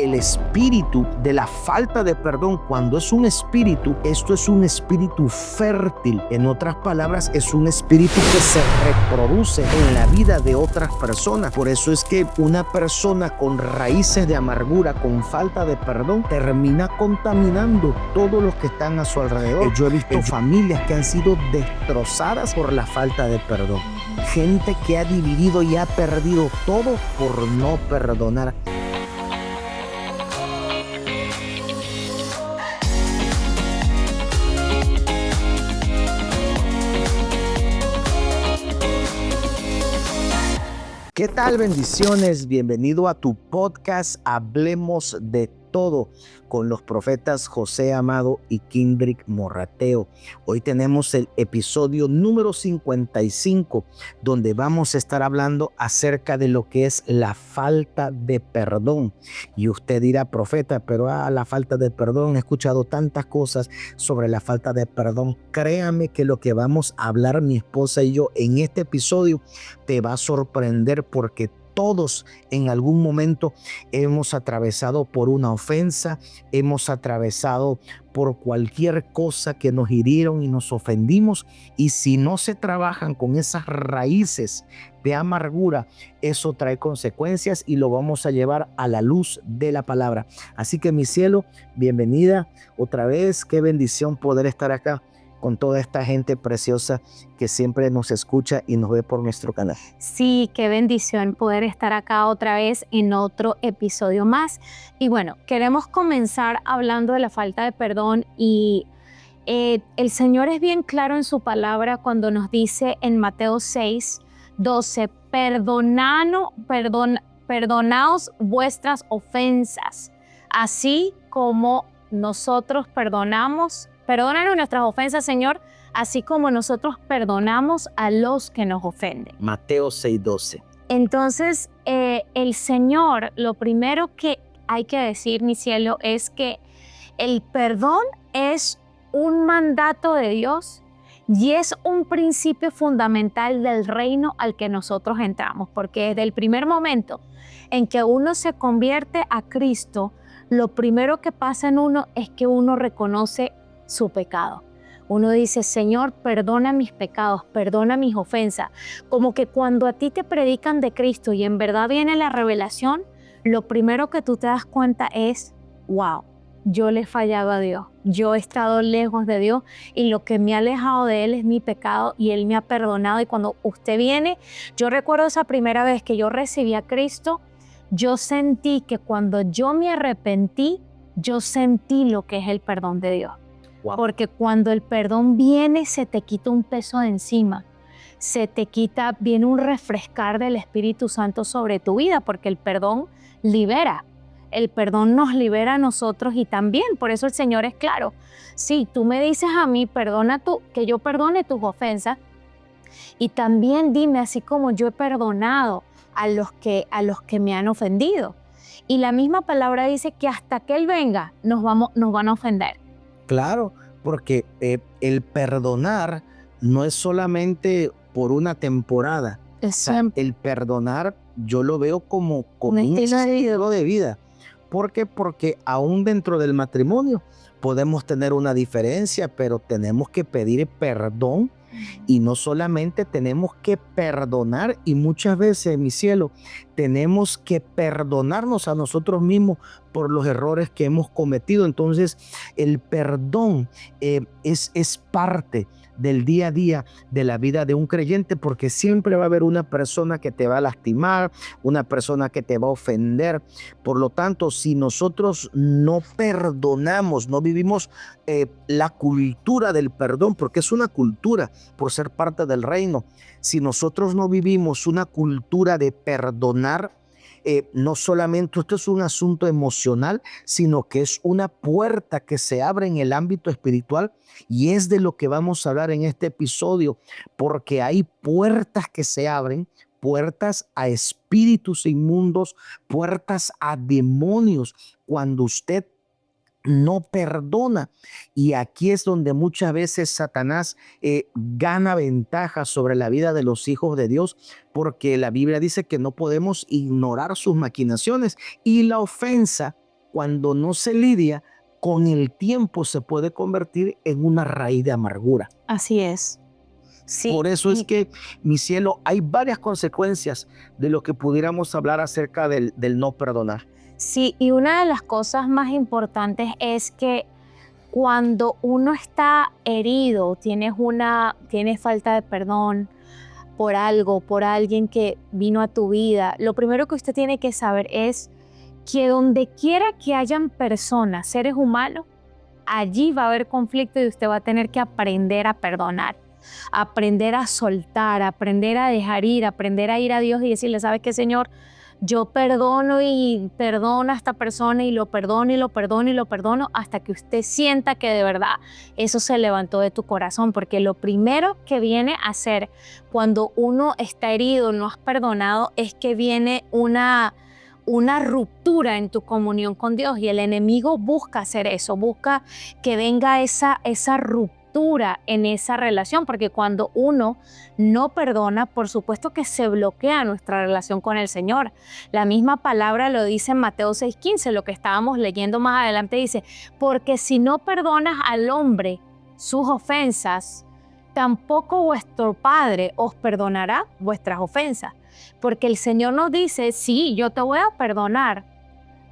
el espíritu de la falta de perdón, cuando es un espíritu, esto es un espíritu fértil. En otras palabras, es un espíritu que se reproduce en la vida de otras personas. Por eso es que una persona con raíces de amargura, con falta de perdón, termina contaminando todos los que están a su alrededor. Yo he visto familias que han sido destrozadas por la falta de perdón. Gente que ha dividido y ha perdido todo por no perdonar. ¿Qué tal? Bendiciones. Bienvenido a tu podcast Hablemos de Todo con los profetas José Amado y Kindrick Morrateo. Hoy tenemos el episodio número 55, donde vamos a estar hablando acerca de lo que es la falta de perdón. Y usted dirá, profeta, pero la falta de perdón, he escuchado tantas cosas sobre la falta de perdón. Créame que lo que vamos a hablar mi esposa y yo en este episodio te va a sorprender, porque todos en algún momento hemos atravesado por una ofensa, hemos atravesado por cualquier cosa que nos hirieron y nos ofendimos, y si no se trabajan con esas raíces de amargura, eso trae consecuencias y lo vamos a llevar a la luz de la palabra. Así que mi cielo, bienvenida otra vez. Qué bendición poder estar acá con toda esta gente preciosa que siempre nos escucha y nos ve por nuestro canal. Sí, qué bendición poder estar acá otra vez en otro episodio más. Y bueno, queremos comenzar hablando de la falta de perdón, y el Señor es bien claro en su palabra cuando nos dice en Mateo 6:12, perdonaos vuestras ofensas, así como nosotros perdónanos nuestras ofensas, Señor, así como nosotros perdonamos a los que nos ofenden. Mateo 6:12. Entonces, el Señor, lo primero que hay que decir, mi cielo, es que el perdón es un mandato de Dios y es un principio fundamental del reino al que nosotros entramos, porque desde el primer momento en que uno se convierte a Cristo, lo primero que pasa en uno es que uno reconoce su pecado. Uno dice, Señor, perdona mis pecados, perdona mis ofensas. Como que cuando a ti te predican de Cristo y en verdad viene la revelación, lo primero que tú te das cuenta es, wow, yo le he fallado a Dios, yo he estado lejos de Dios y lo que me ha alejado de Él es mi pecado y Él me ha perdonado. Y cuando usted viene, yo recuerdo esa primera vez que yo recibí a Cristo, yo sentí que cuando yo me arrepentí, yo sentí lo que es el perdón de Dios. Wow. Porque cuando el perdón viene, se te quita un peso de encima, viene un refrescar del Espíritu Santo sobre tu vida, porque el perdón libera. El perdón nos libera a nosotros y también, por eso el Señor es claro. Sí, tú me dices a mí, que yo perdone tus ofensas, y también dime, así como yo he perdonado a los que me han ofendido. Y la misma palabra dice que hasta que Él venga, nos van a ofender. Claro, porque el perdonar no es solamente por una temporada. O sea, el perdonar yo lo veo como un estilo de vida. ¿Por qué? Porque aún dentro del matrimonio podemos tener una diferencia, pero tenemos que pedir perdón. Y no solamente tenemos que perdonar, y muchas veces, mi cielo, tenemos que perdonarnos a nosotros mismos por los errores que hemos cometido. Entonces, el perdón es parte del día a día de la vida de un creyente, porque siempre va a haber una persona que te va a lastimar, una persona que te va a ofender. Por lo tanto, si nosotros no perdonamos, no vivimos la cultura del perdón, porque es una cultura por ser parte del reino, si nosotros no vivimos una cultura de perdonar, no solamente esto es un asunto emocional, sino que es una puerta que se abre en el ámbito espiritual, y es de lo que vamos a hablar en este episodio, porque hay puertas que se abren, puertas a espíritus inmundos, puertas a demonios, cuando usted no perdona. Y aquí es donde muchas veces Satanás gana ventaja sobre la vida de los hijos de Dios, porque la Biblia dice que no podemos ignorar sus maquinaciones, y la ofensa cuando no se lidia, con el tiempo se puede convertir en una raíz de amargura. Así es. Sí. Por eso es que, mi cielo, hay varias consecuencias de lo que pudiéramos hablar acerca del no perdonar. Sí, y una de las cosas más importantes es que cuando uno está herido, tienes falta de perdón por algo, por alguien que vino a tu vida, lo primero que usted tiene que saber es que donde quiera que hayan personas, seres humanos, allí va a haber conflicto y usted va a tener que aprender a perdonar, aprender a soltar, aprender a dejar ir, aprender a ir a Dios y decirle, ¿sabes qué, Señor? Yo perdono y perdono a esta persona y lo perdono y lo perdono y lo perdono hasta que usted sienta que de verdad eso se levantó de tu corazón, porque lo primero que viene a hacer cuando uno está herido, no has perdonado, es que viene una ruptura en tu comunión con Dios, y el enemigo busca hacer eso, busca que venga esa ruptura en esa relación, porque cuando uno no perdona, por supuesto que se bloquea nuestra relación con el Señor. La misma palabra lo dice en Mateo 6:15, lo que estábamos leyendo más adelante dice, porque si no perdonas al hombre sus ofensas, tampoco vuestro Padre os perdonará vuestras ofensas. Porque el Señor nos dice, sí, yo te voy a perdonar,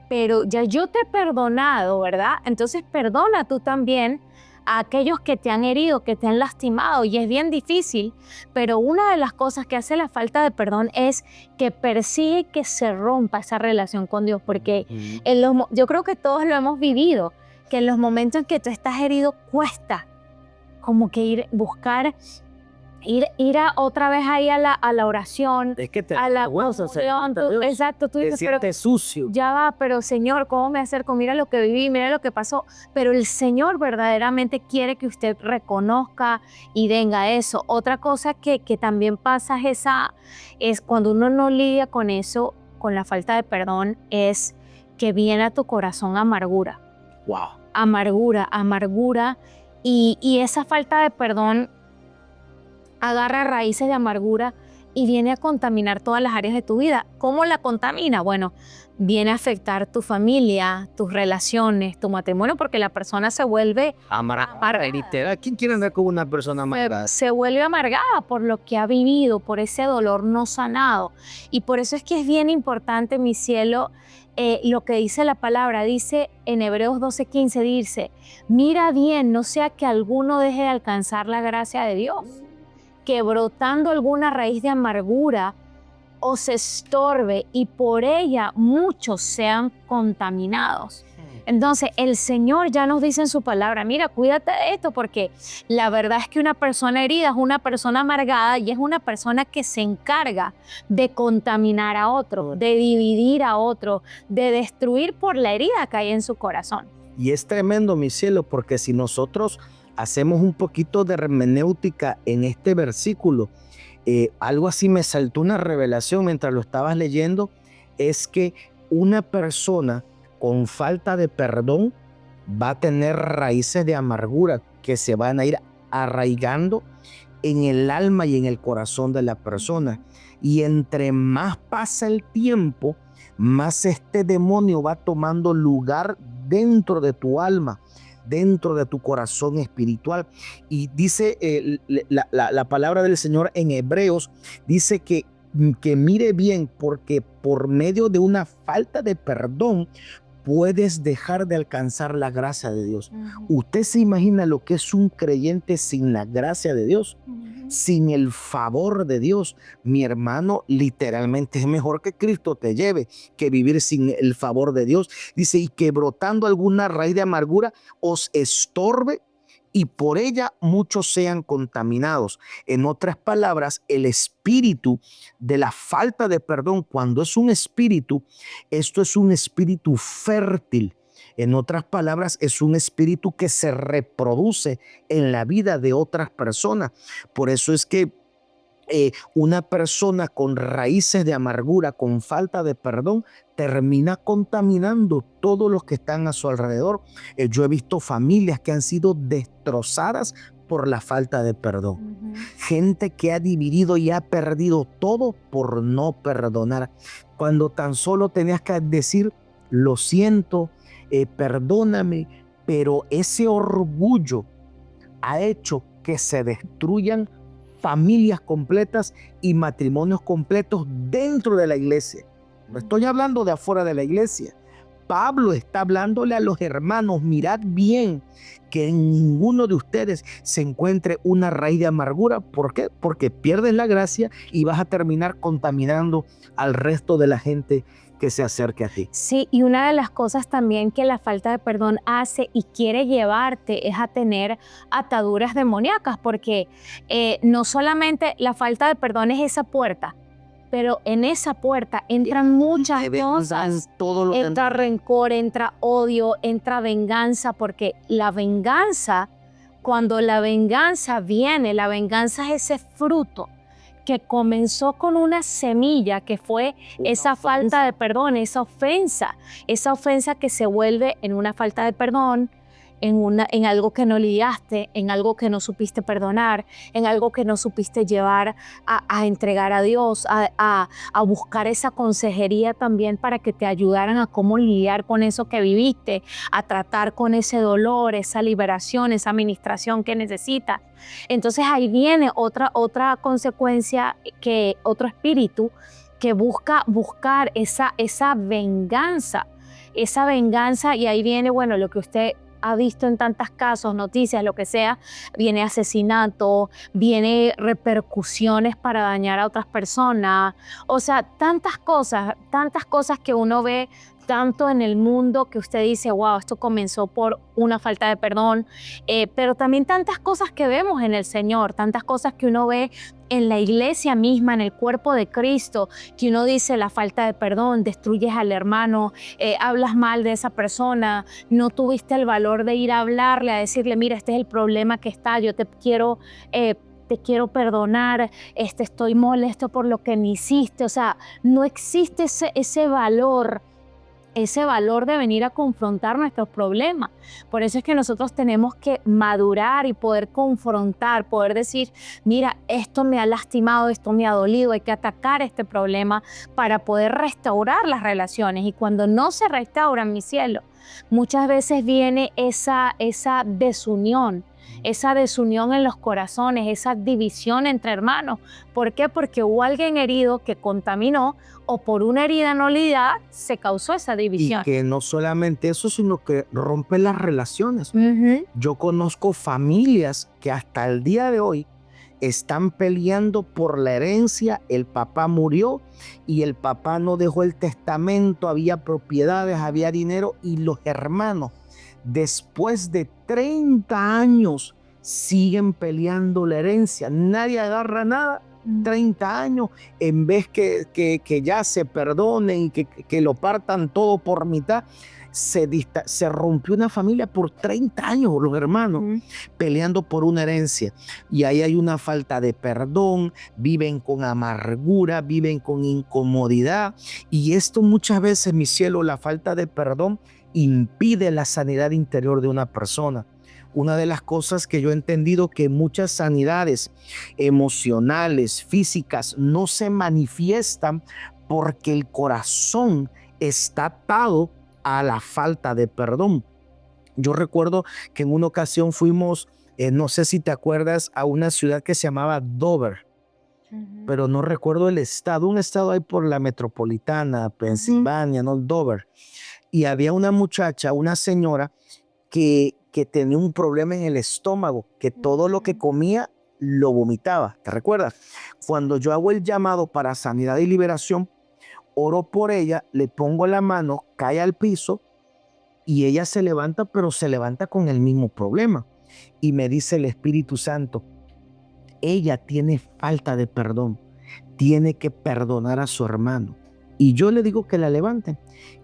pero ya yo te he perdonado, ¿verdad? Entonces perdona tú también a aquellos que te han herido, que te han lastimado, y es bien difícil, pero una de las cosas que hace la falta de perdón es que persigue que se rompa esa relación con Dios, porque yo creo que todos lo hemos vivido, que en los momentos en que tú estás herido cuesta como que ir a otra vez ahí a la oración, es que a la oración. Exacto, tú dices, te sientes sucio. Ya va, pero Señor, ¿cómo me acerco? Mira lo que viví, mira lo que pasó. Pero el Señor verdaderamente quiere que usted reconozca y venga eso. Otra cosa que también pasa es cuando uno no lidia con eso, con la falta de perdón, es que viene a tu corazón amargura. Wow. Amargura. Y esa falta de perdón agarra raíces de amargura y viene a contaminar todas las áreas de tu vida. ¿Cómo la contamina? Bueno, viene a afectar tu familia, tus relaciones, tu matrimonio, porque la persona se vuelve amargada. ¿Quién quiere andar con una persona amargada? Se vuelve amargada por lo que ha vivido, por ese dolor no sanado. Y por eso es que es bien importante, mi cielo, lo que dice la palabra. Dice en Hebreos 12:15, dice, mira bien, no sea que alguno deje de alcanzar la gracia de Dios, que brotando alguna raíz de amargura os estorbe y por ella muchos sean contaminados. Entonces el Señor ya nos dice en su palabra, mira, cuídate de esto, porque la verdad es que una persona herida es una persona amargada y es una persona que se encarga de contaminar a otro, de dividir a otro, de destruir por la herida que hay en su corazón. Y es tremendo, mi cielo, porque si nosotros hacemos un poquito de hermenéutica en este versículo, algo así me saltó una revelación mientras lo estabas leyendo, es que una persona con falta de perdón va a tener raíces de amargura que se van a ir arraigando en el alma y en el corazón de la persona. Y entre más pasa el tiempo, más este demonio va tomando lugar dentro de tu alma, dentro de tu corazón espiritual. Y dice la palabra del Señor en Hebreos, dice que mire bien, porque por medio de una falta de perdón puedes dejar de alcanzar la gracia de Dios. ¿Usted se imagina lo que es un creyente sin la gracia de Dios? Sin el favor de Dios, mi hermano, literalmente es mejor que Cristo te lleve que vivir sin el favor de Dios. Dice, y que brotando alguna raíz de amargura os estorbe y por ella muchos sean contaminados. En otras palabras, el espíritu de la falta de perdón, cuando es un espíritu, esto es un espíritu fértil. En otras palabras, es un espíritu que se reproduce en la vida de otras personas. Por eso es que una persona con raíces de amargura, con falta de perdón, termina contaminando todos los que están a su alrededor. Yo he visto familias que han sido destrozadas por la falta de perdón. Gente que ha dividido y ha perdido todo por no perdonar. Cuando tan solo tenías que decir, lo siento, perdóname, pero ese orgullo ha hecho que se destruyan familias completas y matrimonios completos dentro de la iglesia. No estoy hablando de afuera de la iglesia. Pablo está hablándole a los hermanos, mirad bien que en ninguno de ustedes se encuentre una raíz de amargura. ¿Por qué? Porque pierdes la gracia y vas a terminar contaminando al resto de la gente que se acerque a ti. Sí, y una de las cosas también que la falta de perdón hace y quiere llevarte es a tener ataduras demoníacas, porque no solamente la falta de perdón es esa puerta, pero en esa puerta entran muchas cosas. Entra rencor, entra odio, entra venganza, porque la venganza, cuando la venganza viene, la venganza es ese fruto que comenzó con una semilla que fue esa falta de perdón, esa ofensa que se vuelve en una falta de perdón, en algo que no lidiaste, en algo que no supiste perdonar, en algo que no supiste llevar a entregar a Dios, a buscar esa consejería también para que te ayudaran a cómo lidiar con eso que viviste, a tratar con ese dolor, esa liberación, esa administración que necesitas. Entonces ahí viene otra consecuencia, otro espíritu que buscar esa venganza, y ahí viene, bueno, lo que usted ha visto en tantos casos, noticias, lo que sea, viene asesinato, viene repercusiones para dañar a otras personas, o sea, tantas cosas que uno ve tanto en el mundo que usted dice, wow, esto comenzó por una falta de perdón, pero también tantas cosas que vemos en el Señor, tantas cosas que uno ve en la iglesia misma, en el cuerpo de Cristo, que uno dice la falta de perdón, destruyes al hermano, hablas mal de esa persona, no tuviste el valor de ir a hablarle, a decirle, mira, este es el problema que está, yo te quiero perdonar, estoy molesto por lo que me hiciste. O sea, no existe ese valor de venir a confrontar nuestros problemas. Por eso es que nosotros tenemos que madurar y poder confrontar, poder decir, mira, esto me ha lastimado, esto me ha dolido, hay que atacar este problema para poder restaurar las relaciones. Y cuando no se restauran, mi cielo, muchas veces viene esa desunión en los corazones, esa división entre hermanos. ¿Por qué? Porque hubo alguien herido que contaminó, o por una herida no lidiada se causó esa división. Y que no solamente eso, sino que rompe las relaciones. Yo conozco familias que hasta el día de hoy están peleando por la herencia. El papá murió y el papá no dejó el testamento, había propiedades, había dinero, y los hermanos, después de 30 años, siguen peleando la herencia. Nadie agarra nada. 30 años, en vez que ya se perdonen y que lo partan todo por mitad, se rompió una familia por 30 años, los hermanos, peleando por una herencia. Y ahí hay una falta de perdón, viven con amargura, viven con incomodidad. Y esto muchas veces, mi cielo, la falta de perdón impide la sanidad interior de una persona. Una de las cosas que yo he entendido, que muchas sanidades emocionales, físicas, no se manifiestan porque el corazón está atado a la falta de perdón. Yo recuerdo que en una ocasión fuimos, no sé si te acuerdas, a una ciudad que se llamaba Dover, pero no recuerdo el estado, un estado ahí por la metropolitana, Pensilvania, ¿no? Dover. Y había una muchacha, una señora que tenía un problema en el estómago, que todo lo que comía lo vomitaba. ¿Te recuerdas? Cuando yo hago el llamado para sanidad y liberación, oro por ella, le pongo la mano, cae al piso y ella se levanta, pero se levanta con el mismo problema. Y me dice el Espíritu Santo, ella tiene falta de perdón, tiene que perdonar a su hermano. Y yo le digo que la levanten.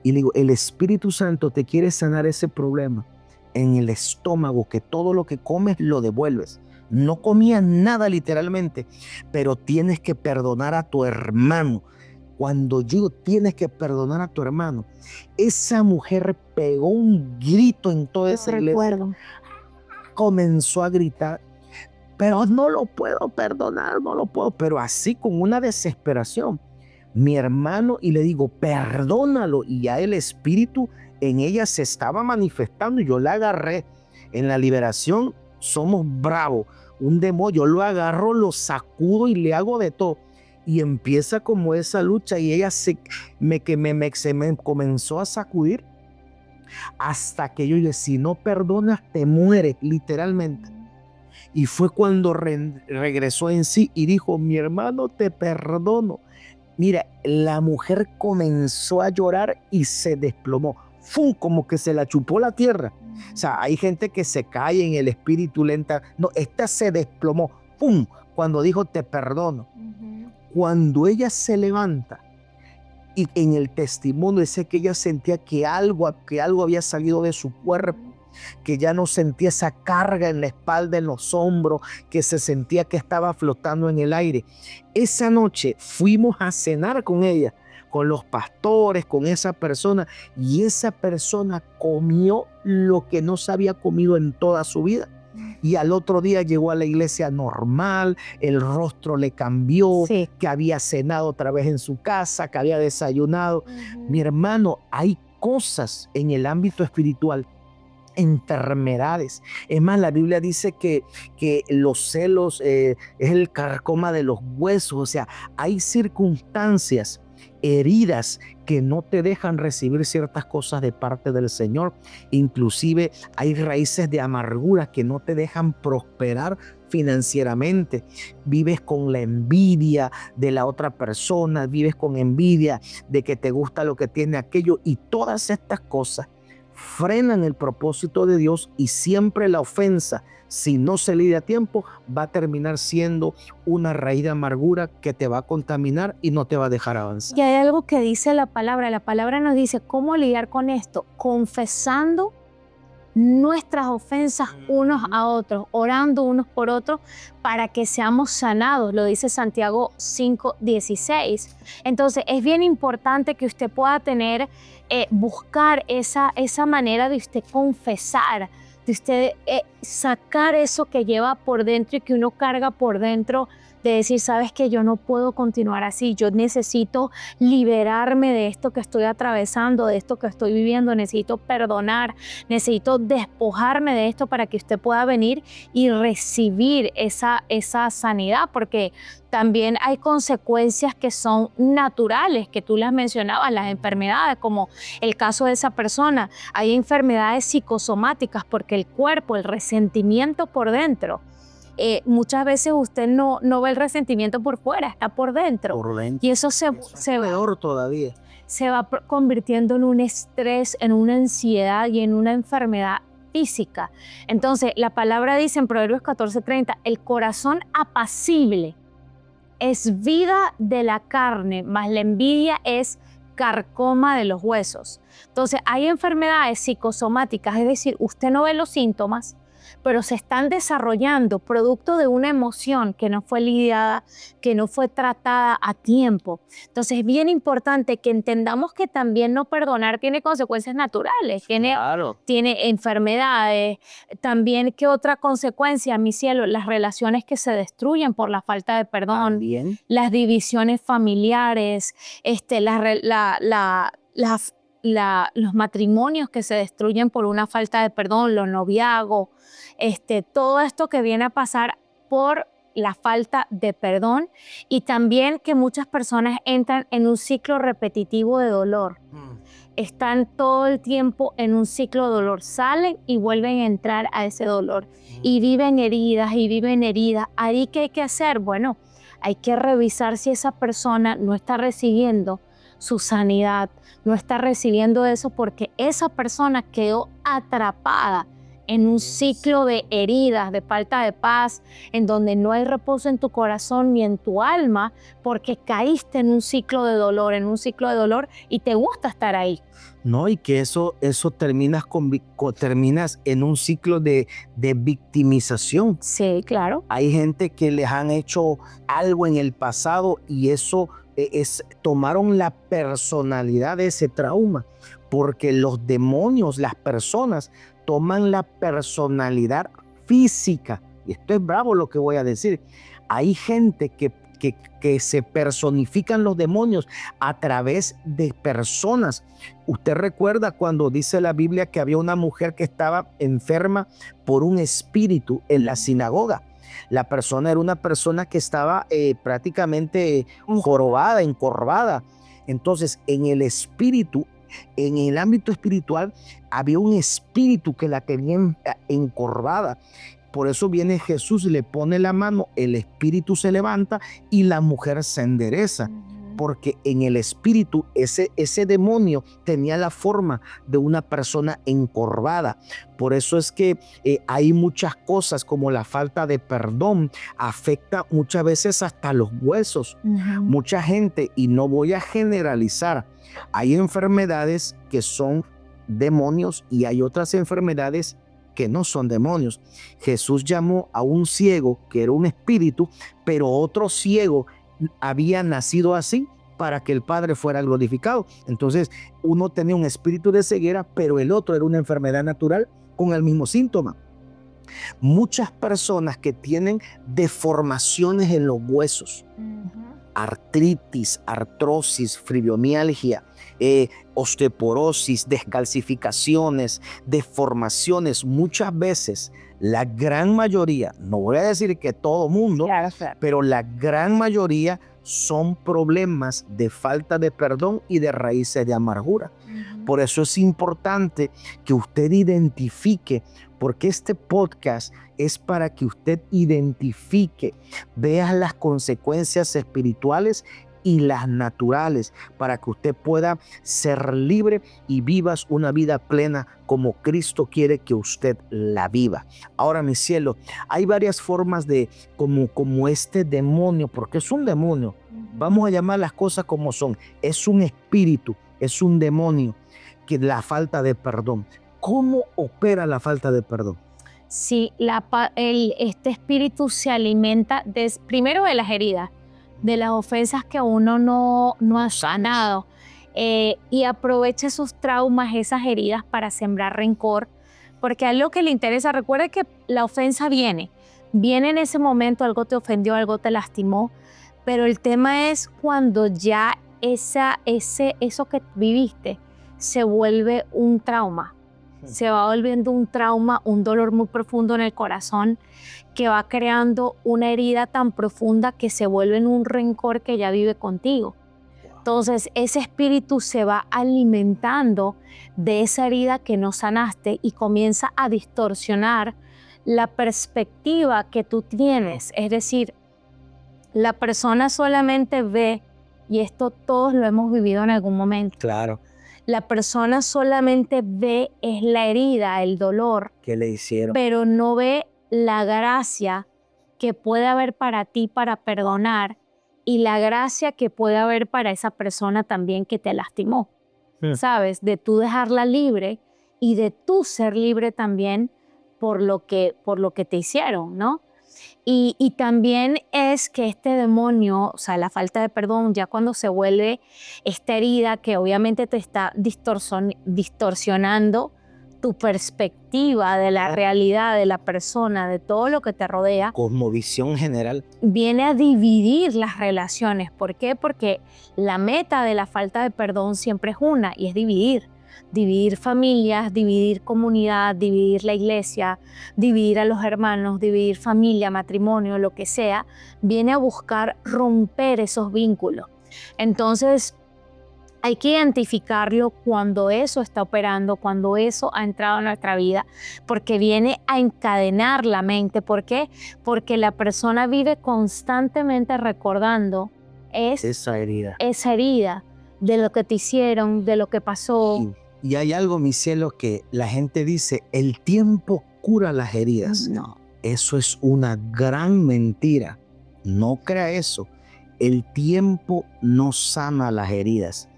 Y le digo, el Espíritu Santo te quiere sanar ese problema en el estómago, que todo lo que comes lo devuelves. No comía nada literalmente, pero tienes que perdonar a tu hermano. Cuando yo tienes que perdonar a tu hermano, esa mujer pegó un grito en toda esa iglesia. Comenzó a gritar, pero no lo puedo perdonar, no lo puedo. Pero así con una desesperación. mi hermano, y le digo, perdónalo. Y ya el espíritu en ella se estaba manifestando y yo la agarré. En la liberación somos bravos. Un demonio, yo lo agarro, lo sacudo y le hago de todo. Y empieza como esa lucha y ella se me comenzó a sacudir hasta que yo dije, si no perdonas te mueres, literalmente. Y fue cuando regresó en sí y dijo, mi hermano, te perdono. Mira, la mujer comenzó a llorar y se desplomó. ¡Fum! Como que se la chupó la tierra. O sea, hay gente que se cae en el espíritu lenta. No, esta se desplomó. ¡Pum! Cuando dijo, te perdono. Cuando ella se levanta, y en el testimonio dice que ella sentía que algo había salido de su cuerpo, que ya no sentía esa carga en la espalda, en los hombros, que se sentía que estaba flotando en el aire. Esa noche fuimos a cenar con ella, con los pastores, con esa persona, y esa persona comió lo que no se había comido en toda su vida. Y al otro día llegó a la iglesia normal, el rostro le cambió, sí, que había cenado otra vez en su casa, que había desayunado. Mi hermano, hay cosas en el ámbito espiritual, enfermedades. Es más, la Biblia dice que los celos es el carcoma de los huesos. O sea, hay circunstancias, heridas que no te dejan recibir ciertas cosas de parte del Señor. Inclusive hay raíces de amargura que no te dejan prosperar financieramente. Vives con la envidia de la otra persona, vives con envidia de que te gusta lo que tiene aquello, y todas estas cosas frenan el propósito de Dios, y siempre la ofensa, si no se lidia a tiempo, va a terminar siendo una raíz de amargura que te va a contaminar y no te va a dejar avanzar. Y hay algo que dice la palabra nos dice cómo lidiar con esto, confesando nuestras ofensas unos a otros, orando unos por otros para que seamos sanados, lo dice Santiago 5:16. Entonces es bien importante que usted pueda tener, buscar esa manera de usted confesar, de usted sacar eso que lleva por dentro y que uno carga por dentro, de decir, sabes que yo no puedo continuar así, yo necesito liberarme de esto que estoy atravesando, de esto que estoy viviendo, necesito perdonar, necesito despojarme de esto para que usted pueda venir y recibir esa sanidad, porque también hay consecuencias que son naturales, que tú las mencionabas, las enfermedades, como el caso de esa persona. Hay enfermedades psicosomáticas porque el cuerpo, el resentimiento por dentro, muchas veces usted no ve el resentimiento por fuera, está por dentro. Y eso se peor todavía. Se va convirtiendo en un estrés, en una ansiedad y en una enfermedad física. Entonces, la palabra dice en Proverbios 14:30, el corazón apacible es vida de la carne, mas la envidia es carcoma de los huesos. Entonces, hay enfermedades psicosomáticas, es decir, usted no ve los síntomas, pero se están desarrollando producto de una emoción que no fue lidiada, que no fue tratada a tiempo. Entonces es bien importante que entendamos que también no perdonar tiene consecuencias naturales, tiene enfermedades. También, ¿qué otra consecuencia, mi cielo? Las relaciones que se destruyen por la falta de perdón, también. Las divisiones familiares, los matrimonios que se destruyen por una falta de perdón, los noviazgos, todo esto que viene a pasar por la falta de perdón, y también que muchas personas entran en un ciclo repetitivo de dolor. Están todo el tiempo en un ciclo de dolor, salen y vuelven a entrar a ese dolor y viven heridas y viven heridas. ¿Ahí qué hay que hacer? Bueno, hay que revisar si esa persona no está recibiendo su sanidad, no está recibiendo eso porque esa persona quedó atrapada en un ciclo de heridas, de falta de paz, en donde no hay reposo en tu corazón ni en tu alma, porque caíste en un ciclo de dolor, y te gusta estar ahí. No, y que eso terminas en un ciclo de victimización. Sí, claro. Hay gente que les han hecho algo en el pasado y eso tomaron la personalidad de ese trauma, porque los demonios, las personas, toman la personalidad física. Y esto es bravo lo que voy a decir. Hay gente que que se personifican los demonios a través de personas. Usted recuerda cuando dice la Biblia que había una mujer que estaba enferma por un espíritu en la sinagoga. La persona era una persona que estaba prácticamente jorobada, encorvada. Entonces, en el espíritu, en el ámbito espiritual, había un espíritu que la tenía encorvada. Por eso viene Jesús, le pone la mano, el espíritu se levanta y la mujer se endereza. Porque en el espíritu ese demonio tenía la forma de una persona encorvada. Por eso es que hay muchas cosas como la falta de perdón, afecta muchas veces hasta los huesos. Mucha gente, y no voy a generalizar, hay enfermedades que son demonios y hay otras enfermedades que no son demonios. Jesús llamó a un ciego que era un espíritu, pero otro ciego había nacido así para que el Padre fuera glorificado. Entonces, uno tenía un espíritu de ceguera, pero el otro era una enfermedad natural con el mismo síntoma. Muchas personas que tienen deformaciones en los huesos, artritis, artrosis, fibromialgia, osteoporosis, descalcificaciones, deformaciones, muchas veces, la gran mayoría, no voy a decir que todo mundo, pero la gran mayoría son problemas de falta de perdón y de raíces de amargura. Por eso es importante que usted identifique, porque este podcast es para que usted identifique, vea las consecuencias espirituales y las naturales, para que usted pueda ser libre y vivas una vida plena como Cristo quiere que usted la viva. Ahora, mi cielo, hay varias formas de como este demonio, porque es un demonio. Vamos a llamar las cosas como son. Es un espíritu, es un demonio, que la falta de perdón. ¿Cómo opera la falta de perdón? Sí, este espíritu se alimenta primero de las heridas, de las ofensas que uno no ha sanado, y aprovecha esos traumas, esas heridas para sembrar rencor, porque a él lo que le interesa, recuerde que la ofensa viene en ese momento, algo te ofendió, algo te lastimó, pero el tema es cuando ya eso que viviste se vuelve un trauma. Se va volviendo un trauma, un dolor muy profundo en el corazón que va creando una herida tan profunda que se vuelve en un rencor que ya vive contigo. Entonces ese espíritu se va alimentando de esa herida que no sanaste y comienza a distorsionar la perspectiva que tú tienes. Es decir, la persona solamente ve, y esto todos lo hemos vivido en algún momento. Claro. La persona solamente ve es la herida, el dolor que le hicieron, pero no ve la gracia que puede haber para ti para perdonar y la gracia que puede haber para esa persona también que te lastimó. ¿Sabes? De tú dejarla libre y de tú ser libre también por lo que te hicieron, ¿no? Y también es que este demonio, o sea, la falta de perdón, ya cuando se vuelve esta herida que obviamente te está distorsionando tu perspectiva de la realidad, de la persona, de todo lo que te rodea. Cosmovisión general. Viene a dividir las relaciones. ¿Por qué? Porque la meta de la falta de perdón siempre es una, y es dividir. Dividir familias, dividir comunidad, dividir la iglesia, dividir a los hermanos, dividir familia, matrimonio, lo que sea, viene a buscar romper esos vínculos. Entonces, hay que identificarlo cuando eso está operando, cuando eso ha entrado en nuestra vida, porque viene a encadenar la mente. ¿Por qué? Porque la persona vive constantemente recordando esa herida de lo que te hicieron, de lo que pasó. Y hay algo, mi cielo, que la gente dice, el tiempo cura las heridas. No. Eso es una gran mentira. No crea eso. El tiempo no sana las heridas.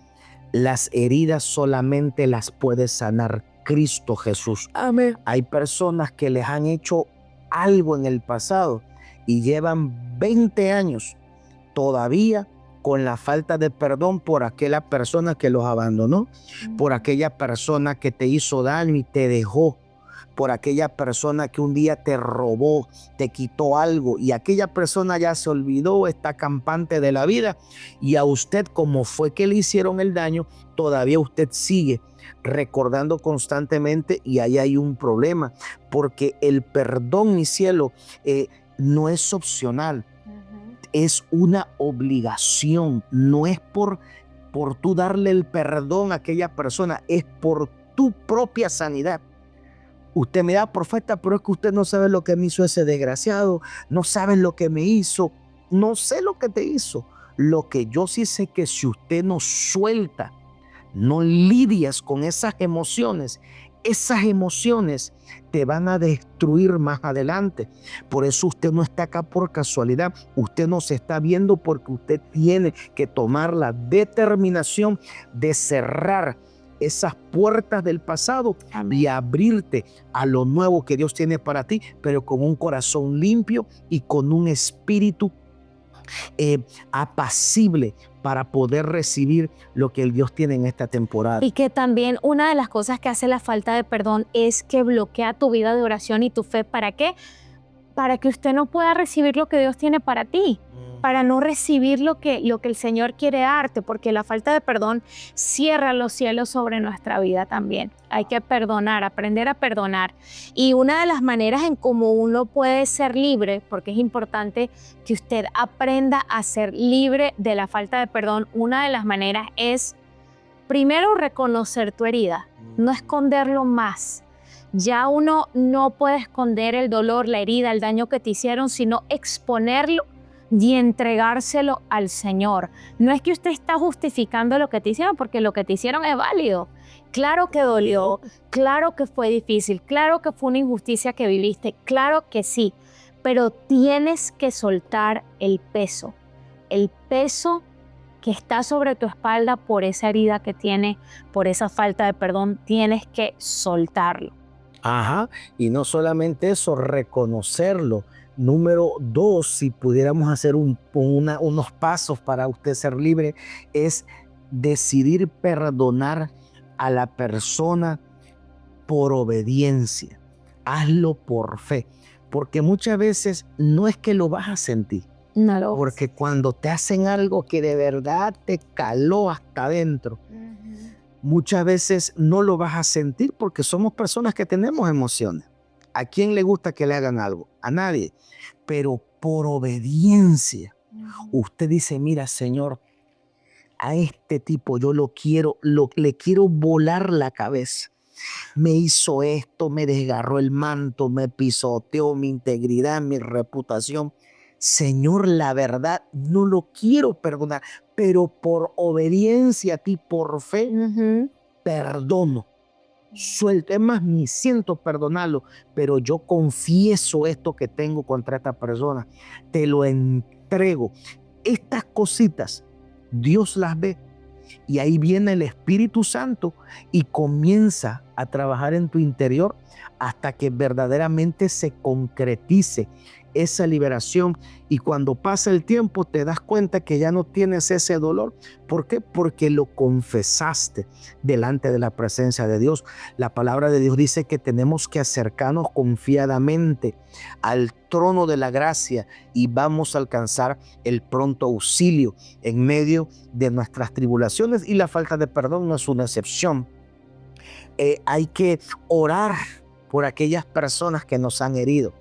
Las heridas solamente las puede sanar Cristo Jesús. Amén. Hay personas que les han hecho algo en el pasado y llevan 20 años todavía con la falta de perdón por aquella persona que los abandonó, por aquella persona que te hizo daño y te dejó. por aquella persona que un día te robó, te quitó algo y aquella persona ya se olvidó, está campante de la vida y a usted, como fue que le hicieron el daño, todavía usted sigue recordando constantemente y ahí hay un problema, porque el perdón, mi cielo, no es opcional, es una obligación, no es por tú darle el perdón a aquella persona, es por tu propia sanidad. Usted me da, profeta, pero es que usted no sabe lo que me hizo ese desgraciado, no sabe lo que me hizo, no sé lo que te hizo. Lo que yo sí sé que si usted no suelta, no lidias con esas emociones te van a destruir más adelante. Por eso usted no está acá por casualidad. Usted no se está viendo porque usted tiene que tomar la determinación de cerrar esas puertas del pasado. Amén. Y abrirte a lo nuevo que Dios tiene para ti, pero con un corazón limpio y con un espíritu apacible para poder recibir lo que el Dios tiene en esta temporada. Y que también una de las cosas que hace la falta de perdón es que bloquea tu vida de oración y tu fe. ¿Para qué? Para que usted no pueda recibir lo que Dios tiene para ti, para no recibir lo que el Señor quiere darte, porque la falta de perdón cierra los cielos sobre nuestra vida también. Hay que perdonar, aprender a perdonar. Y una de las maneras en cómo uno puede ser libre, porque es importante que usted aprenda a ser libre de la falta de perdón, una de las maneras es, primero, reconocer tu herida, no esconderlo más. Ya uno no puede esconder el dolor, la herida, el daño que te hicieron, sino exponerlo y entregárselo al Señor. No es que usted está justificando lo que te hicieron, porque lo que te hicieron es válido. Claro que dolió, claro que fue difícil, claro que fue una injusticia que viviste, claro que sí, pero tienes que soltar el peso que está sobre tu espalda por esa herida que tiene, por esa falta de perdón, tienes que soltarlo. Ajá, y no solamente eso, reconocerlo. Número 2, si pudiéramos hacer unos pasos para usted ser libre, es decidir perdonar a la persona por obediencia. Hazlo por fe, porque muchas veces no es que lo vas a sentir. No. Porque cuando te hacen algo que de verdad te caló hasta adentro, muchas veces no lo vas a sentir porque somos personas que tenemos emociones. ¿A quién le gusta que le hagan algo? A nadie. Pero por obediencia, usted dice, mira, Señor, a este tipo yo le quiero volar la cabeza. Me hizo esto, me desgarró el manto, me pisoteó mi integridad, mi reputación. Señor, la verdad, no lo quiero perdonar, pero por obediencia a ti, por fe, perdono. Suelto, es más, ni siento perdonarlo, pero yo confieso esto que tengo contra esta persona. Te lo entrego. Estas cositas, Dios las ve. Y ahí viene el Espíritu Santo y comienza a trabajar en tu interior hasta que verdaderamente se concretice esa liberación. Y cuando pasa el tiempo te das cuenta que ya no tienes ese dolor. ¿Por qué? Porque lo confesaste delante de la presencia de Dios. La palabra de Dios dice que tenemos que acercarnos confiadamente al trono de la gracia y vamos a alcanzar el pronto auxilio en medio de nuestras tribulaciones, y la falta de perdón no es una excepción. Hay que orar por aquellas personas que nos han herido.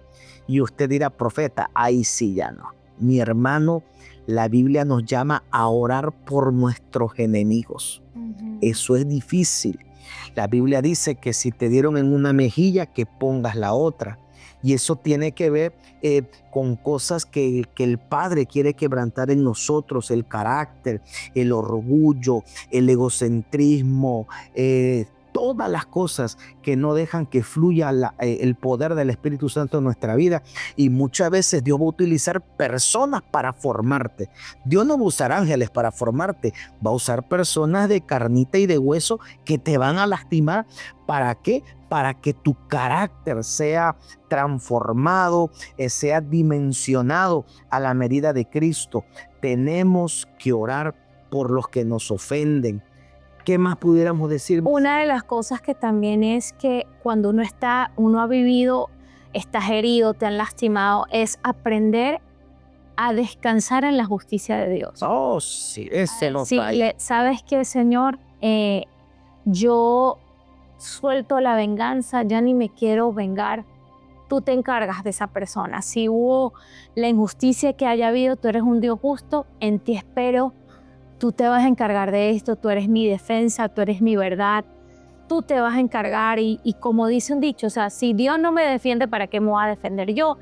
Y usted dirá, profeta, ahí sí ya no. Mi hermano, la Biblia nos llama a orar por nuestros enemigos. Eso es difícil. La Biblia dice que si te dieron en una mejilla, que pongas la otra. Y eso tiene que ver con cosas que el Padre quiere quebrantar en nosotros: el carácter, el orgullo, el egocentrismo, todas las cosas que no dejan que fluya el poder del Espíritu Santo en nuestra vida. Y muchas veces Dios va a utilizar personas para formarte. Dios no va a usar ángeles para formarte, va a usar personas de carnita y de hueso que te van a lastimar. ¿Para qué? Para que tu carácter sea transformado, sea dimensionado a la medida de Cristo. Tenemos que orar por los que nos ofenden. ¿Qué más pudiéramos decir? Una de las cosas que también es que cuando uno ha vivido, estás herido, te han lastimado, es aprender a descansar en la justicia de Dios. Oh, sí, ese no está ahí. ¿Sabes qué, Señor? Yo suelto la venganza, ya ni me quiero vengar. Tú te encargas de esa persona. Si hubo la injusticia que haya habido, tú eres un Dios justo, en ti espero. Tú te vas a encargar de esto, tú eres mi defensa, tú eres mi verdad. Tú te vas a encargar y como dice un dicho, o sea, si Dios no me defiende, ¿para qué me voy a defender yo?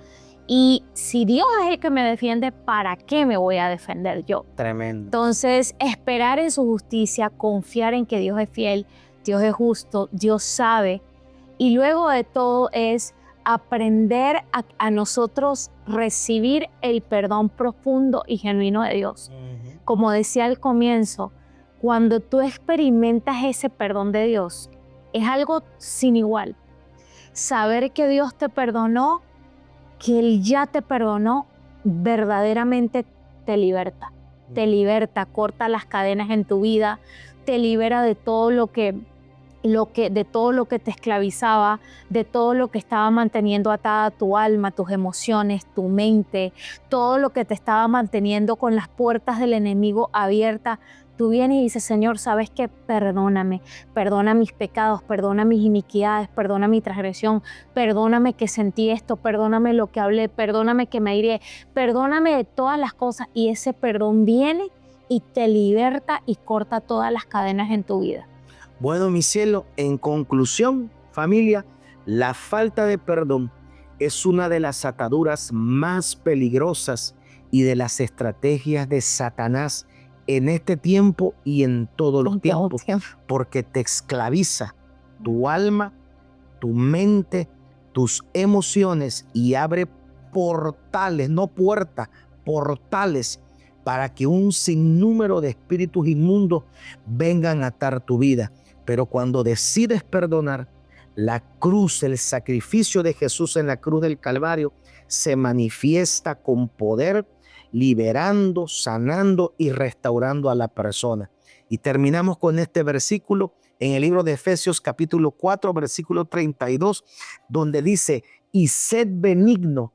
Y si Dios es el que me defiende, ¿para qué me voy a defender yo? Tremendo. Entonces, esperar en su justicia, confiar en que Dios es fiel, Dios es justo, Dios sabe. Y luego de todo es aprender a nosotros recibir el perdón profundo y genuino de Dios. Como decía al comienzo, cuando tú experimentas ese perdón de Dios, es algo sin igual. Saber que Dios te perdonó, que Él ya te perdonó, verdaderamente te liberta. Te liberta, corta las cadenas en tu vida, te libera de todo lo que te esclavizaba, de todo lo que estaba manteniendo atada tu alma, tus emociones, tu mente, todo lo que te estaba manteniendo con las puertas del enemigo abiertas. Tú vienes y dices, Señor, ¿sabes qué? Perdóname, perdona mis pecados, perdona mis iniquidades, perdona mi transgresión, perdóname que sentí esto, perdóname lo que hablé, perdóname que me airé, perdóname de todas las cosas. Y ese perdón viene y te liberta y corta todas las cadenas en tu vida. Bueno, mi cielo, en conclusión, familia, la falta de perdón es una de las ataduras más peligrosas y de las estrategias de Satanás en este tiempo y en todos los tiempos, porque te esclaviza tu alma, tu mente, tus emociones y abre portales, no puertas, portales para que un sinnúmero de espíritus inmundos vengan a atar tu vida. Pero cuando decides perdonar, la cruz, el sacrificio de Jesús en la cruz del Calvario se manifiesta con poder, liberando, sanando y restaurando a la persona. Y terminamos con este versículo en el libro de Efesios capítulo 4, versículo 32, donde dice, y sed benignos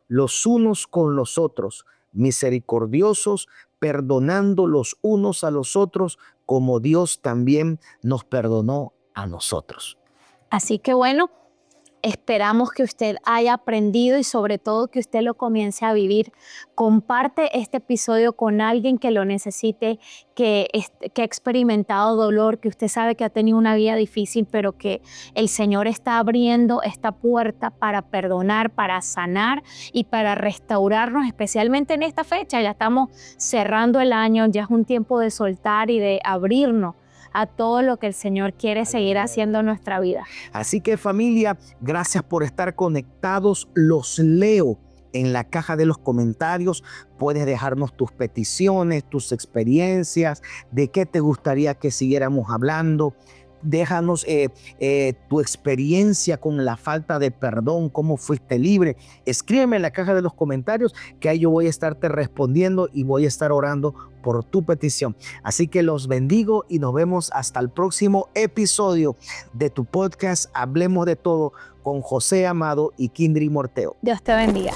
los unos con los otros, misericordiosos, perdonando los unos a los otros, como Dios también nos perdonó a nosotros. Así que bueno, esperamos que usted haya aprendido y sobre todo que usted lo comience a vivir. Comparte este episodio con alguien que lo necesite, que ha experimentado dolor, que usted sabe que ha tenido una vida difícil, pero que el Señor está abriendo esta puerta para perdonar, para sanar y para restaurarnos, especialmente en esta fecha. Ya estamos cerrando el año, ya es un tiempo de soltar y de abrirnos a todo lo que el Señor quiere seguir haciendo en nuestra vida. Así que familia, gracias por estar conectados. Los leo en la caja de los comentarios. Puedes dejarnos tus peticiones, tus experiencias, de qué te gustaría que siguiéramos hablando. Déjanos tu experiencia con la falta de perdón, cómo fuiste libre. Escríbeme en la caja de los comentarios que ahí yo voy a estarte respondiendo y voy a estar orando por tu petición. Así que los bendigo y nos vemos hasta el próximo episodio de tu podcast Hablemos de Todo con José Amado y Kindry Morteo. Dios te bendiga.